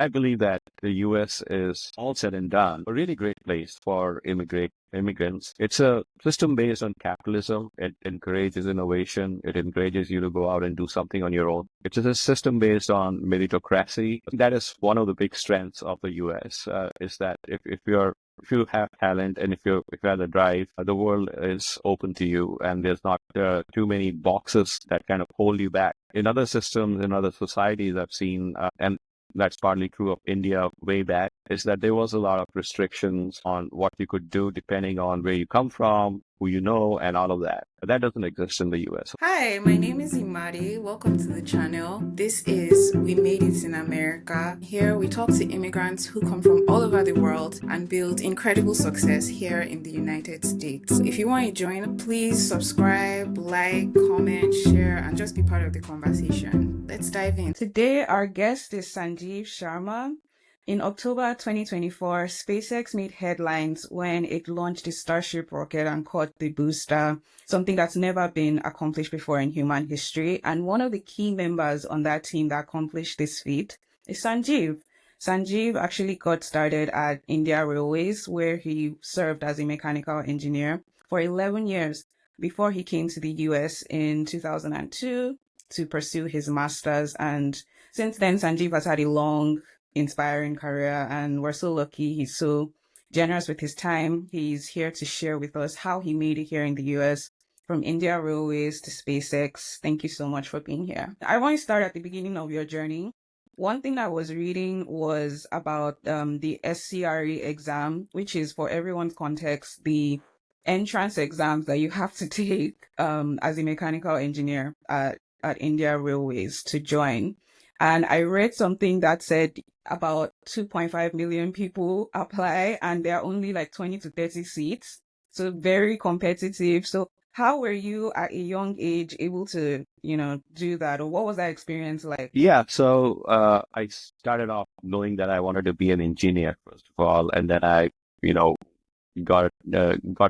I believe that the U.S. is all said and done a really great place for immigrants. It's a system based on capitalism. It encourages innovation. It encourages you to go out and do something on your own. It's a system based on meritocracy. That is one of the big strengths of the U.S. Is that if you have talent and if you have the drive, the world is open to you, and there's not too many boxes that kind of hold you back. In other systems, in other societies, I've seen, and that's partly true of India way back, is that there was a lot of restrictions on what you could do depending on where you come from, who you know, and all of that. That doesn't exist in the US. Hi, my name is Imade. Welcome to the channel. This is We Made It in America. Here we talk to immigrants who come from all over the world and build incredible success here in the United States. If you want to join, please subscribe, like, comment, share, and just be part of the conversation. Let's dive in. Today, our guest is Sanjeev Sharma. In October 2024, SpaceX made headlines when it launched the Starship rocket and caught the booster, something that's never been accomplished before in human history. And one of the key members on that team that accomplished this feat is Sanjeev. Sanjeev actually got started at India Railways, where he served as a mechanical engineer for 11 years before he came to the US in 2002 to pursue his master's. And since then, Sanjeev has had a long, inspiring career, and we're so lucky he's so generous with his time. He's here to share with us how he made it here in the US, from India Railways to SpaceX. Thank you so much for being here. I want to start at the beginning of your journey. One thing I was reading was about the SCRE exam, which is, for everyone's context, the entrance exams that you have to take as a mechanical engineer at India Railways to join. And I read something that said about 2.5 million people apply, and there are only like 20 to 30 seats. So very competitive. So how were you at a young age able to, do that? Or what was that experience like? Yeah, so I started off knowing that I wanted to be an engineer, first of all, and then I, got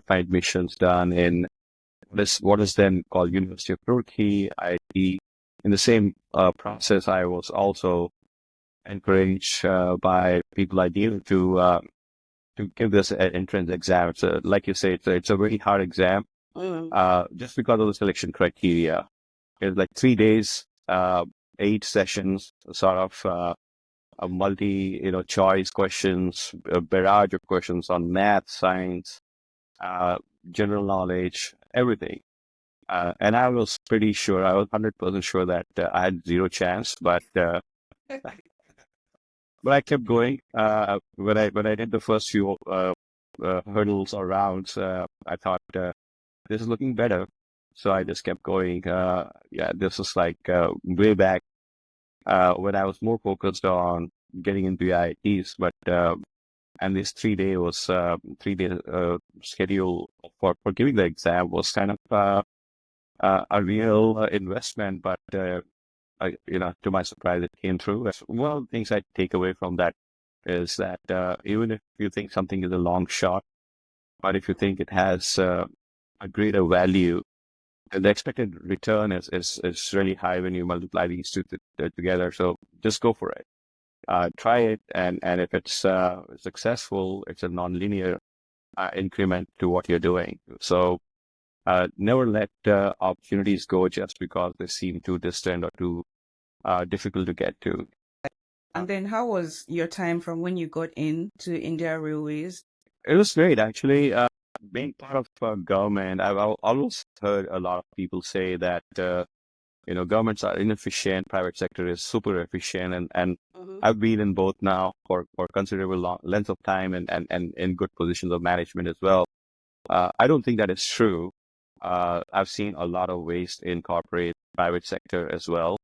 my admissions done in what is then called University of Turkey, IT. In the same process, I was also encouraged by people I knew to give this entrance exam. So, like you say, it's a very hard exam just because of the selection criteria. It's like 3 days, 8 sessions, sort of a choice questions, a barrage of questions on math, science, general knowledge, everything. And I was pretty sure, I was 100% sure that I had zero chance, but I kept going. When I did the first few hurdles or rounds, I thought this is looking better, so I just kept going. This was like way back when I was more focused on getting into the IITs, but and this 3 day was 3 day schedule for giving the exam was kind of a real investment, but to my surprise, it came through. One of the things I take away from that is that even if you think something is a long shot, but if you think it has a greater value, the expected return is really high when you multiply these two together. So just go for it. Try it, and if it's successful, it's a non-linear increment to what you're doing. So never let opportunities go just because they seem too distant or too difficult to get to. And then how was your time from when you got into India Railways? It was great, actually. Being part of government, I've always heard a lot of people say that governments are inefficient, private sector is super efficient, and I've been in both now for considerable length of time, and in good positions of management as well. I don't think that is true. I've seen a lot of waste in corporate private sector as well,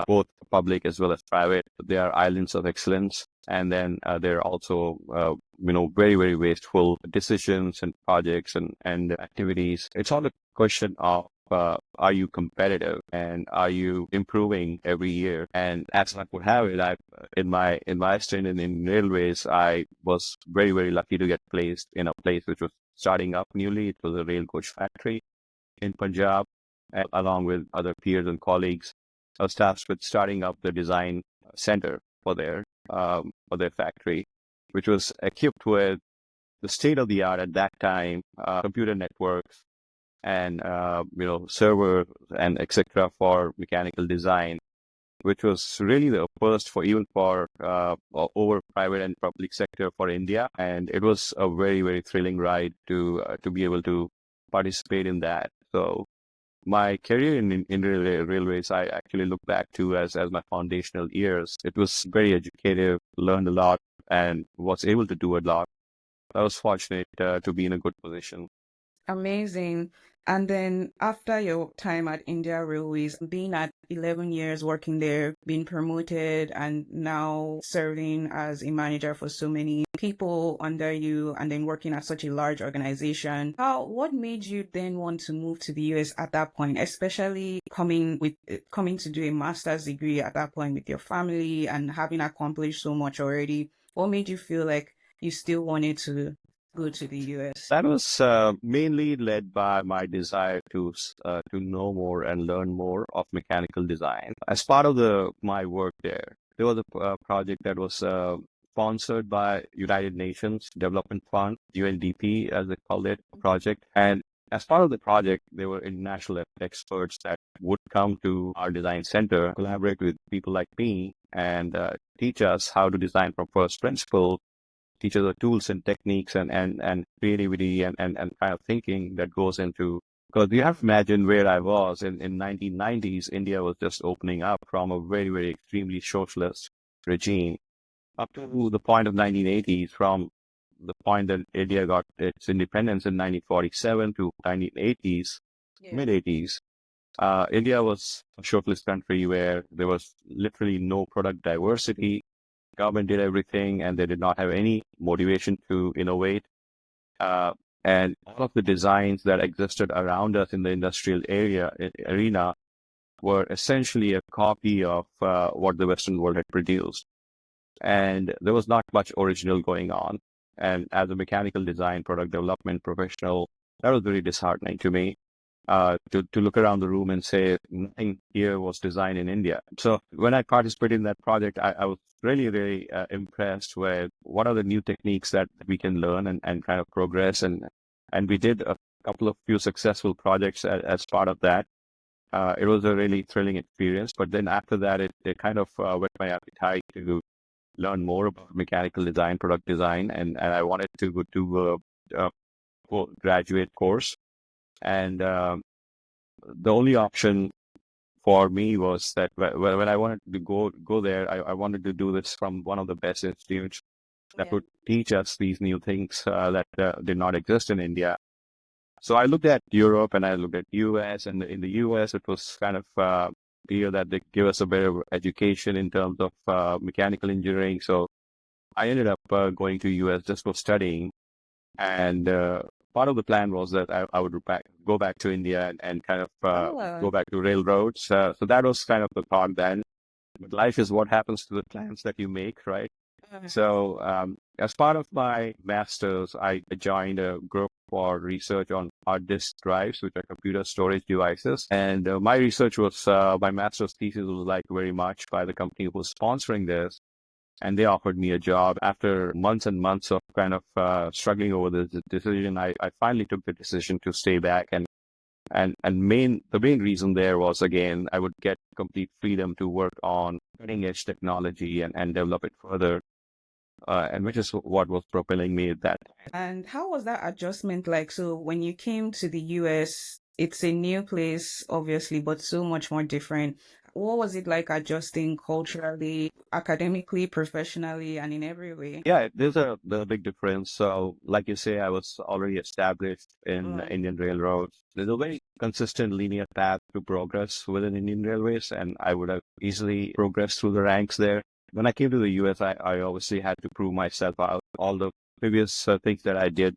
both public as well as private. They are islands of excellence, and then they're also very, very wasteful decisions and projects and activities. It's all a question of are you competitive and are you improving every year? And as luck would have it, in my stint in railways, I was very, very lucky to get placed in a place which was starting up newly. It was a rail coach factory in Punjab, and along with other peers and colleagues. I was tasked with starting up the design center for there. for their factory, which was equipped with the state of the art at that time, computer networks and servers and etc. for mechanical design, which was really the first for even for over private and public sector for India, and it was a very very thrilling ride to be able to participate in that. So my career in railways, I actually look back to as my foundational years. It was very educative, learned a lot, and was able to do a lot. I was fortunate to be in a good position. Amazing. And then after your time at India Railways, being at 11 years working there, being promoted, and now serving as a manager for so many people under you, and then working at such a large organization, what made you then want to move to the US at that point, especially coming to do a master's degree at that point with your family and having accomplished so much already? What made you feel like you still wanted to go to the US? That was mainly led by my desire to know more and learn more of mechanical design. As part of my work there was a project that was sponsored by United Nations Development Fund, UNDP as they call it, project. And as part of the project, there were international experts that would come to our design center, collaborate with people like me, and teach us how to design from first principles, teach us the tools and techniques and creativity and kind of thinking that goes into, because you have to imagine where I was in 1990s. India was just opening up from a very, very extremely socialist regime up to the point of 1980s, from the point that India got its independence in 1947 to 1980s, mid-80s. India was a socialist country where there was literally no product diversity. Government did everything, and they did not have any motivation to innovate. And all of the designs that existed around us in the industrial arena were essentially a copy of what the Western world had produced. And there was not much original going on. And as a mechanical design product development professional, that was very disheartening to me. To look around the room and say nothing here was designed in India. So when I participated in that project, I was really, really impressed with what are the new techniques that we can learn and kind of progress. And we did a few successful projects as part of that. It was a really thrilling experience. But then after that, it kind of whet my appetite to learn more about mechanical design, product design, and I wanted to go to a graduate course. And the only option for me was that when I wanted to go there, I wanted to do this from one of the best institutes that would teach us these new things that did not exist in India. So I looked at Europe and I looked at US, and in the US, it was kind of clear that they give us a better education in terms of mechanical engineering. So I ended up going to US just for studying. And part of the plan was that I would go back to India and kind of go back to railroads. So that was kind of the thought then. But life is what happens to the plans that you make, right? So as part of my master's, I joined a group for research on hard disk drives, which are computer storage devices. And my research was, my master's thesis was liked very much by the company who was sponsoring this. And they offered me a job. After months and months of kind of struggling over this decision, I finally took the decision to stay back. And the main reason there was, again, I would get complete freedom to work on cutting edge technology and develop it further. And which is what was propelling me at that time. And how was that adjustment like? So when you came to the US, it's a new place, obviously, but so much more different. What was it like adjusting culturally, academically, professionally, and in every way? Yeah, there's a big difference. So, like you say, I was already established in Indian Railroads. There's a very consistent linear path to progress within Indian Railways, and I would have easily progressed through the ranks there. When I came to the US, I obviously had to prove myself out. All the previous things that I did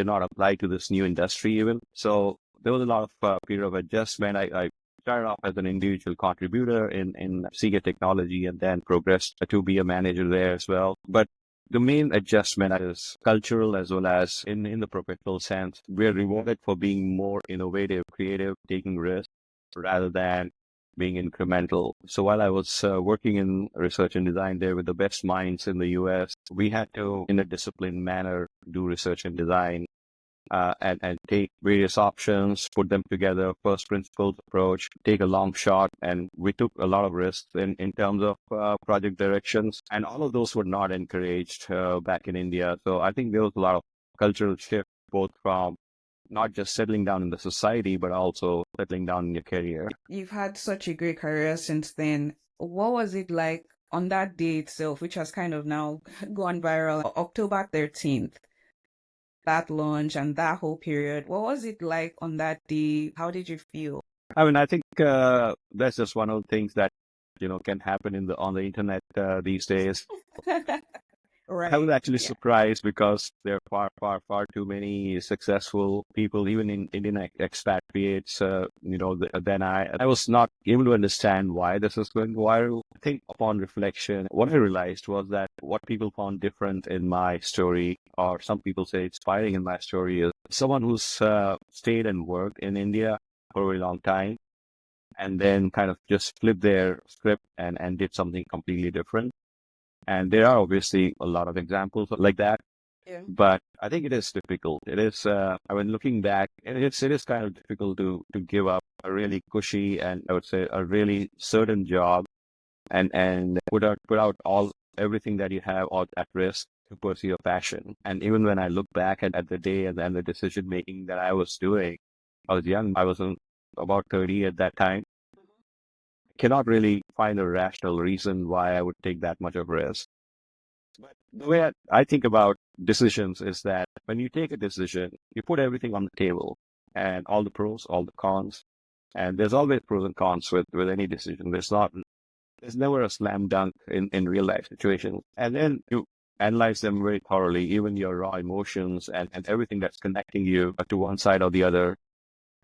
not apply to this new industry even. So there was a lot of period of adjustment. I started off as an individual contributor in Seagate Technology and then progressed to be a manager there as well. But the main adjustment is cultural as well as in the professional sense. We're rewarded for being more innovative, creative, taking risks rather than being incremental. So while I was working in research and design there with the best minds in the US, we had to, in a disciplined manner, do research and design and take various options, put them together, first principles approach, take a long shot. And we took a lot of risks in terms of project directions. And all of those were not encouraged back in India. So I think there was a lot of cultural shift, both from not just settling down in the society, but also settling down in your career. You've had such a great career since then. What was it like on that day itself, which has kind of now gone viral, October 13th? That launch and that whole period. What was it like on that day? How did you feel? I mean, I think that's just one of the things that can happen on the internet these days. Right. I was actually Yeah. surprised because there are far too many successful people, even in Indian expatriates. Than I was not able to understand why this is going viral. I think upon reflection, what I realized was that what people found different in my story, or some people say inspiring in my story, is someone who's stayed and worked in India for a very long time, and then kind of just flipped their script and did something completely different. And there are obviously a lot of examples like that, Yeah. but I think it is difficult. It is, I mean, looking back, it is kind of difficult to give up a really cushy and I would say a really certain job and put out everything that you have all at risk to pursue your passion. And even when I look back at the day and the decision making that I was doing, I was young. I was about 30 at that time. Cannot really find a rational reason why I would take that much of risk. But the way I think about decisions is that when you take a decision, you put everything on the table and all the pros, all the cons, and there's always pros and cons with any decision. There's never a slam dunk in real life situations. And then you analyze them very thoroughly, even your raw emotions and everything that's connecting you to one side or the other.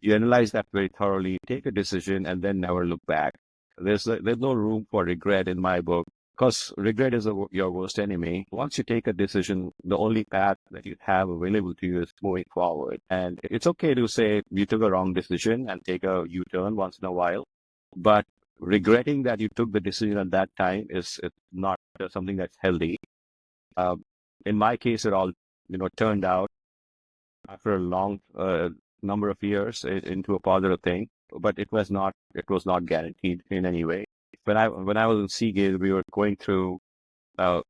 You analyze that very thoroughly, take a decision, and then never look back. There's no room for regret in my book, because regret is your worst enemy. Once you take a decision, the only path that you have available to you is moving forward. And it's okay to say you took a wrong decision and take a U-turn once in a while, but regretting that you took the decision at that time is not something that's healthy. In my case, it all turned out after a long number of years into a positive thing, but it was not guaranteed in any way. When I was in Seagate, we were going through a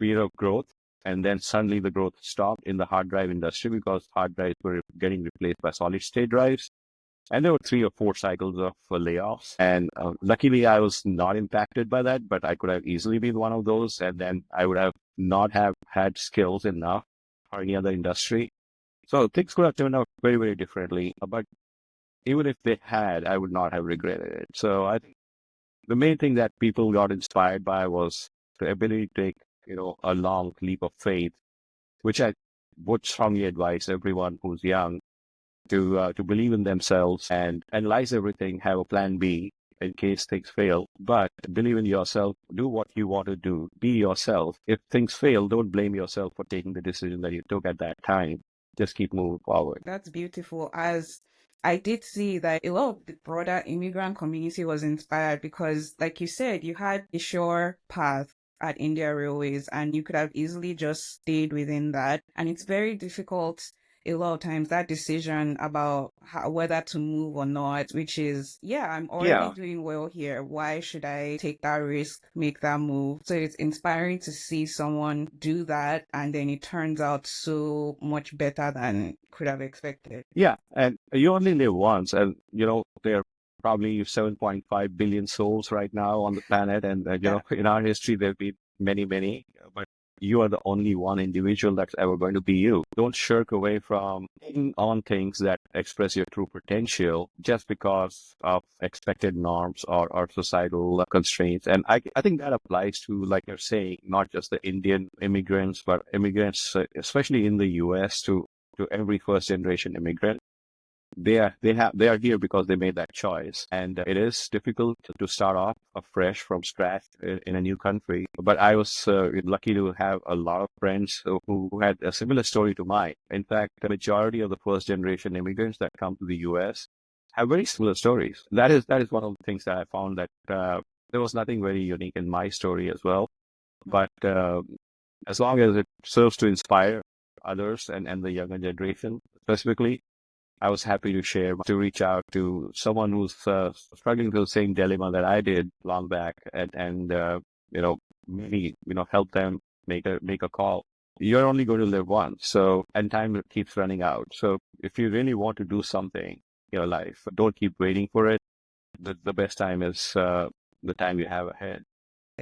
period of growth, and then suddenly the growth stopped in the hard drive industry because hard drives were getting replaced by solid state drives. And there were 3 or 4 cycles of layoffs. And luckily, I was not impacted by that, but I could have easily been one of those. And then I would have not have had skills enough for any other industry. So things could have turned out very, very differently. But even if they had, I would not have regretted it. So I think the main thing that people got inspired by was the ability to take, a long leap of faith, which I would strongly advise everyone who's young to believe in themselves and analyze everything, have a plan B in case things fail, but believe in yourself, do what you want to do, be yourself. If things fail, don't blame yourself for taking the decision that you took at that time. Just keep moving forward. That's beautiful. As I did see that a lot of the broader immigrant community was inspired because, like you said, you had a sure path at India Railways and you could have easily just stayed within that. And it's very difficult a lot of times, that decision about whether to move or not, which is, I'm already doing well here. Why should I take that risk, make that move? So it's inspiring to see someone do that, and then it turns out so much better than could have expected. Yeah, and you only live once, and there are probably 7.5 billion souls right now on the planet, and in our history there'll be many, but you are the only one individual that's ever going to be you. Don't shirk away from taking on things that express your true potential just because of expected norms or societal constraints. And I think that applies to, like you're saying, not just the Indian immigrants, but immigrants, especially in the US, to every first generation immigrant. They are here because they made that choice, and it is difficult to start off afresh from scratch in a new country. But I was lucky to have a lot of friends who had a similar story to mine. In fact, the majority of the first generation immigrants that come to the U.S., have very similar stories. That is one of the things that I found, that there was nothing very unique in my story as well. But as long as it serves to inspire others and the younger generation specifically, I was happy to share, to reach out to someone who's struggling with the same dilemma that I did long back, and maybe help them make a call. You're only going to live once, so, and time keeps running out. So if you really want to do something in your life, don't keep waiting for it. The best time is the time you have ahead.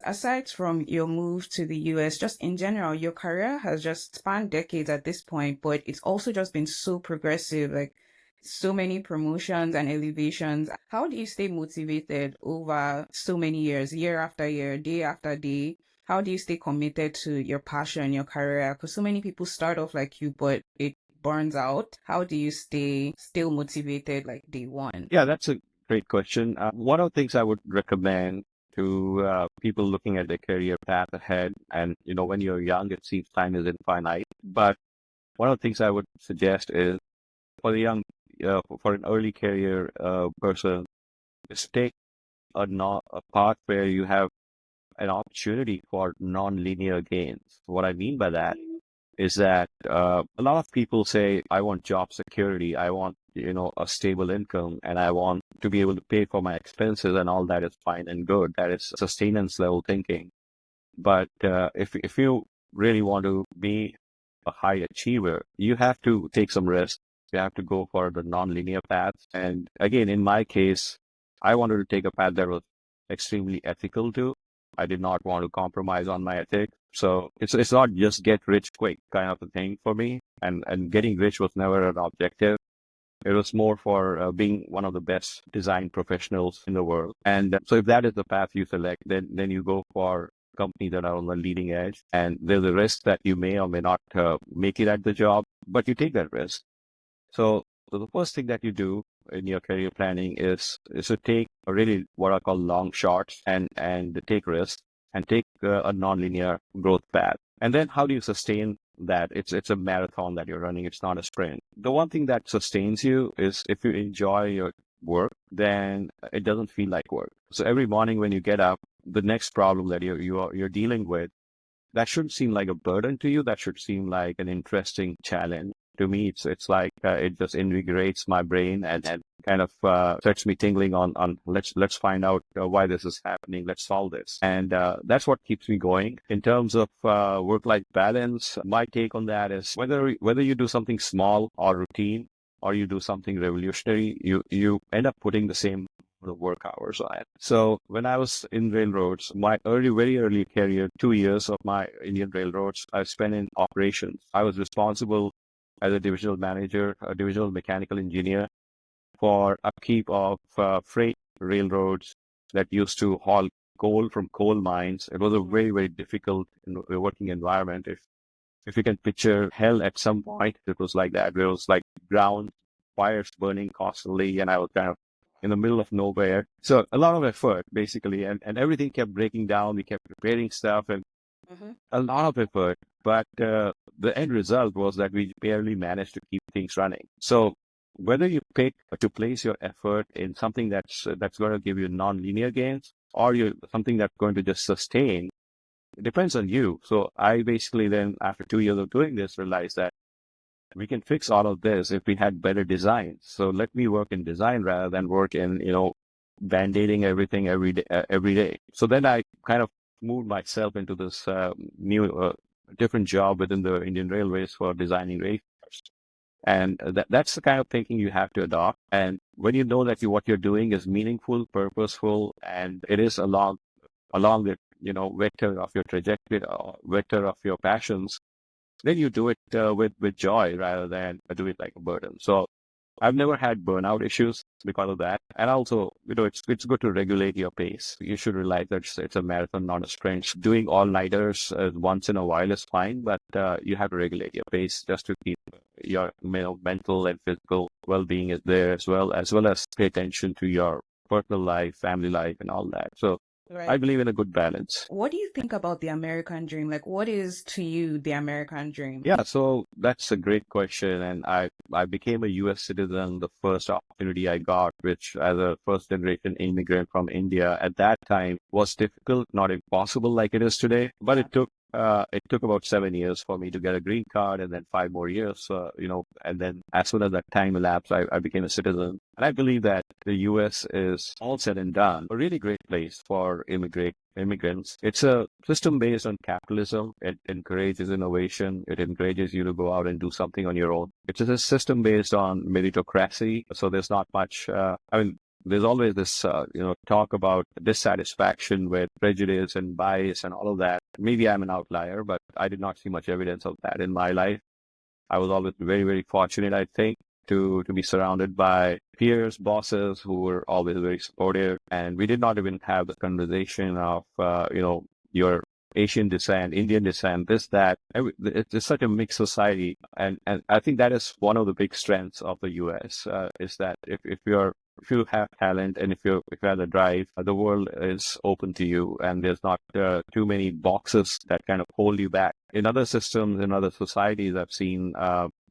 Aside from your move to the US, just in general, your career has just spanned decades at this point, but it's also just been so progressive, like so many promotions and elevations. How do you stay motivated over so many years, year after year, day after day? How do you stay committed to your passion, your career? Because so many people start off like you, but it burns out. How do you stay still motivated like day one? Yeah, that's a great question. One of the things I would recommend to people looking at their career path ahead, and when you're young, it seems time is infinite. But one of the things I would suggest is, for the young, for an early career person, is take a path where you have an opportunity for non-linear gains. What I mean by that is that a lot of people say, I want job security, I want a stable income, and I want to be able to pay for my expenses, and all that is fine and good. That is sustenance level thinking. But if you really want to be a high achiever, you have to take some risks. You have to go for the non-linear path. And again, in my case, I wanted to take a path that was extremely ethical too. I did not want to compromise on my ethics. So it's not just get rich quick kind of a thing for me. And getting rich was never an objective. It was more for being one of the best design professionals in the world. And so if that is the path you select, then you go for companies that are on the leading edge. And there's a risk that you may or may not make it at the job, but you take that risk. So the first thing that you do in your career planning is to take really what I call long shots and take risks and take a nonlinear growth path. And then how do you sustain that? It's a marathon that you're running. It's not a sprint. The one thing that sustains you is if you enjoy your work, then it doesn't feel like work. So every morning when you get up, the next problem that you're dealing with, that shouldn't seem like a burden to you. That should seem like an interesting challenge. To me, it's like it just invigorates my brain and kind of sets me tingling on let's find out why this is happening. Let's solve this. And that's what keeps me going. In terms of work-life balance, my take on that is whether you do something small or routine, or you do something revolutionary, you end up putting the same work hours on it. So when I was in railroads, my very early career, 2 years of my Indian railroads, I spent in operations. I was responsible as a divisional manager, a divisional mechanical engineer, for upkeep of freight railroads that used to haul coal from coal mines. It was a very difficult working environment. If you can picture hell at some point, it was like that. There was like ground fires burning constantly, and I was kind of in the middle of nowhere. So a lot of effort, basically, and everything kept breaking down. We kept repairing stuff, and a lot of effort. But the end result was that we barely managed to keep things running. So whether you pick to place your effort in something that's going to give you non-linear gains, or something that's going to just sustain, it depends on you. So I basically then, after 2 years of doing this, realized that we can fix all of this if we had better designs. So let me work in design rather than work in, band-aiding everything every day. So then I kind of moved myself into this new, different job within the Indian Railways for designing rail cars. And that's the kind of thinking you have to adopt. And when you know that what you're doing is meaningful, purposeful, and it is along the vector of your trajectory, vector of your passions, then you do it with joy rather than do it like a burden. So I've never had burnout issues because of that. And also, it's good to regulate your pace. You should realize that it's a marathon, not a sprint. Doing all-nighters once in a while is fine, but you have to regulate your pace just to keep your mental and physical well-being is there, as well as pay attention to your personal life, family life, and all that. So I believe in a good balance. What do you think about the American dream? Like, what is to you the American dream? Yeah, so that's a great question. And I became a US citizen the first opportunity I got, which as a first generation immigrant from India at that time was difficult, not impossible like it is today. But it took about 7 years for me to get a green card and then 5 more years, and then as soon as that time elapsed, I became a citizen. And I believe that the US is all said and done a really great place for immigrants. It's a system based on capitalism. It encourages innovation. It encourages you to go out and do something on your own. It's a system based on meritocracy. So there's not much, there's always this, talk about dissatisfaction with prejudice and bias and all of that. Maybe I'm an outlier, but I did not see much evidence of that in my life. I was always very, very fortunate, I think, to be surrounded by peers, bosses who were always very supportive. And we did not even have the conversation of, your Asian descent, Indian descent, this, that. It's such a mixed society. And I think that is one of the big strengths of the US, is that if you have talent and if you have the drive, the world is open to you, and there's not too many boxes that kind of hold you back. In other systems, in other societies, I've seen,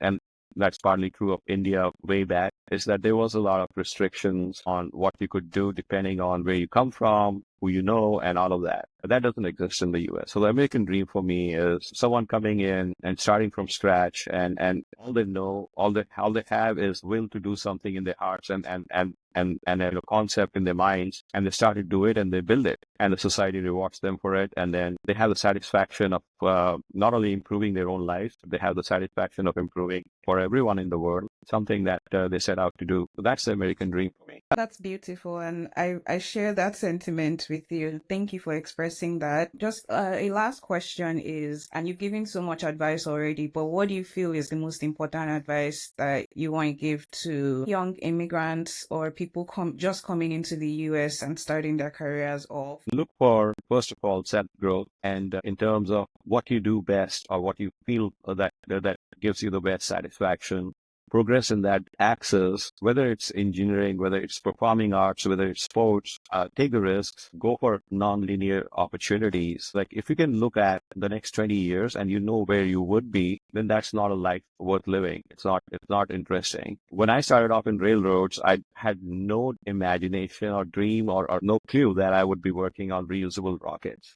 and that's partly true of India way back, is that there was a lot of restrictions on what you could do depending on where you come from, who you know, and all of that. That doesn't exist in the US. So the American dream for me is someone coming in and starting from scratch, and all they know, all they have is will to do something in their hearts and a concept in their minds, and they start to do it and they build it, and the society rewards them for it, and then they have the satisfaction of not only improving their own lives, but they have the satisfaction of improving for everyone in the world, something that they set out to do. So that's the American dream for me. That's beautiful, and I share that sentiment with you. Thank you for expressing that. Just a last question is, and you've given so much advice already, but what do you feel is the most important advice that you want to give to young immigrants or people just coming into the US and starting their careers off? Look for, first of all, self-growth, and in terms of what you do best or what you feel that gives you the best satisfaction. Progress in that axis, whether it's engineering, whether it's performing arts, whether it's sports, take the risks, go for non-linear opportunities. Like if you can look at the next 20 years and you know where you would be, then that's not a life worth living. It's not interesting. When I started off in railroads, I had no imagination or dream or no clue that I would be working on reusable rockets.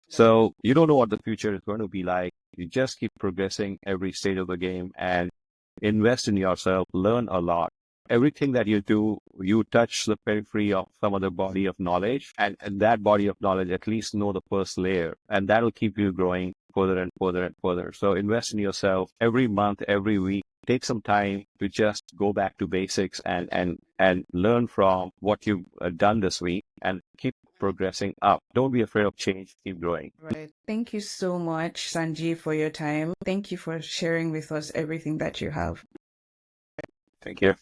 So you don't know what the future is going to be like. You just keep progressing every stage of the game and invest in yourself, learn a lot. Everything that you do, you touch the periphery of some other body of knowledge, and that body of knowledge at least know the first layer, and that'll keep you growing further and further and further. So invest in yourself every month, every week. Take some time to just go back to basics and learn from what you've done this week and keep progressing up. Don't be afraid of change. Keep growing. Right. Thank you so much, Sanjeev, for your time. Thank you for sharing with us everything that you have. Thank you.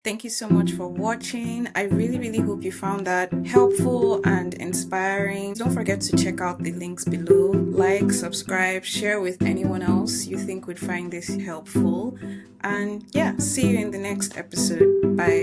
Thank you so much for watching. I really, really hope you found that helpful and inspiring. Don't forget to check out the links below. Like, subscribe, share with anyone else you think would find this helpful. And yeah, see you in the next episode. Bye.